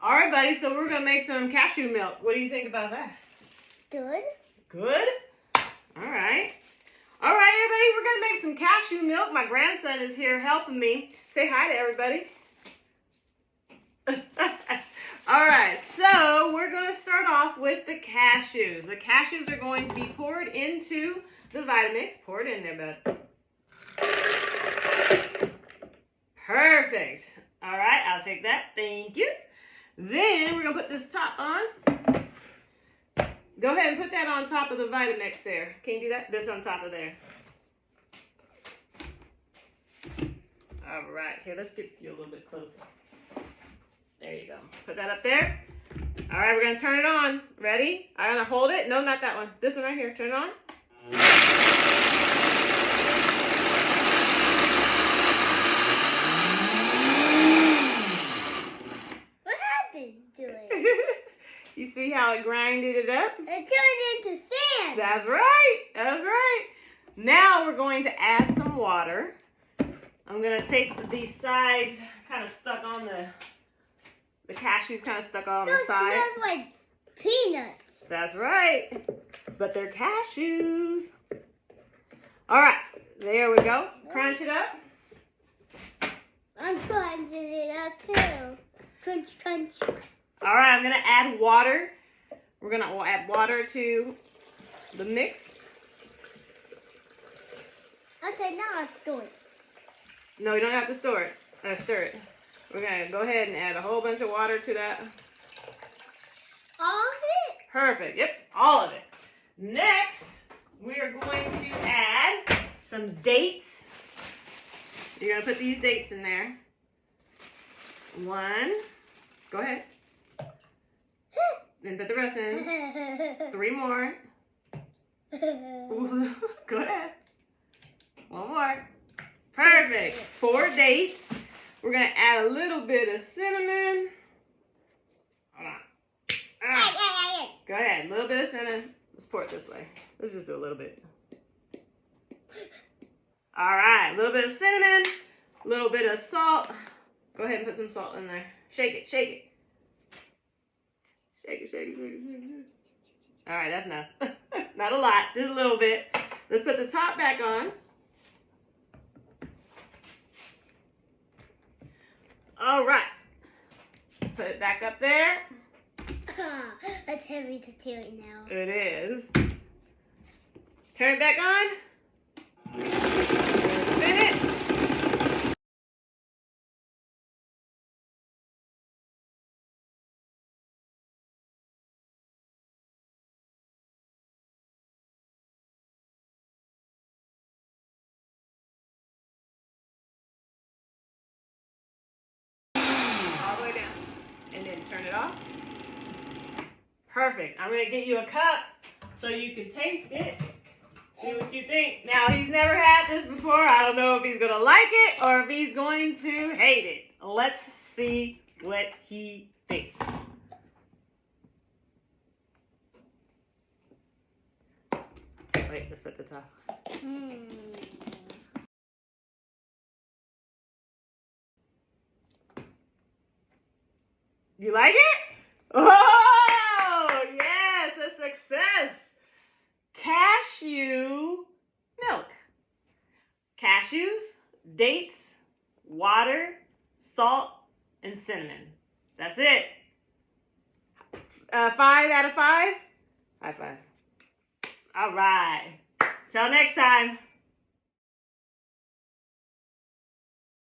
All right, buddy, so we're going to make some cashew milk. What do you think about that? Good. Good? All right. All right, everybody, we're going to make some cashew milk. My grandson is here helping me. Say hi to everybody. All right, so we're going to start off with the cashews. The cashews are going to be poured into the Vitamix. Pour it in there, bud. Perfect. All right, I'll take that. Thank you. Then we're going to put this top on. Go ahead and put that on top of the Vitamix there. Can you do that? This on top of there. All right, here, let's get you a little bit closer. There you go. Put that up there. All right, we're going to turn it on. Ready? I'm going to hold it. No, not that one. This one right here. Turn it on. What happened to it? You see how it grinded it up? It turned into sand. That's right. That's right. Now we're going to add some water. I'm going to take these sides kind of stuck on the cashews kind of stuck on the side. Those smell like peanuts. That's right. But they're cashews. All right. There we go. Crunch it up. I'm crunching it up too. Crunch, crunch. All right. I'm going to add water. We're going to add water to the mix. Okay, now I'll store it. No, you don't have to store it. Stir it. We're going to go ahead and add a whole bunch of water to that. All of it? Perfect. Yep, all of it. Next, we are going to add some dates. You're going to put these dates in there. 1. Go ahead. Then put the rest in. 3 more. Ooh, go ahead. 1 more. Perfect. 4 dates. We're going to add a little bit of cinnamon. Hold on. Go ahead. A little bit of cinnamon. Let's pour it this way. Let's just do a little bit. All right. A little bit of cinnamon. A little bit of salt. Go ahead and put some salt in there. Shake it. Shake it. Shake it, shake it, shake it, shake it. All right. That's enough. Not a lot. Just a little bit. Let's put the top back on. All right. Put it back up there. It's heavy to carry now. It is. Turn it back on. Spin it. All the way down. And then turn it off. Perfect. I'm going to get you a cup so you can taste it. See what you think. Now, he's never had this before. I don't know if he's going to like it or if he's going to hate it. Let's see what he thinks. Wait, let's put the top. You like it? Oh, yes, a success. Cashew milk. Cashews, dates, water, salt, and cinnamon. That's it. 5 out of 5? High five. All right. Till next time.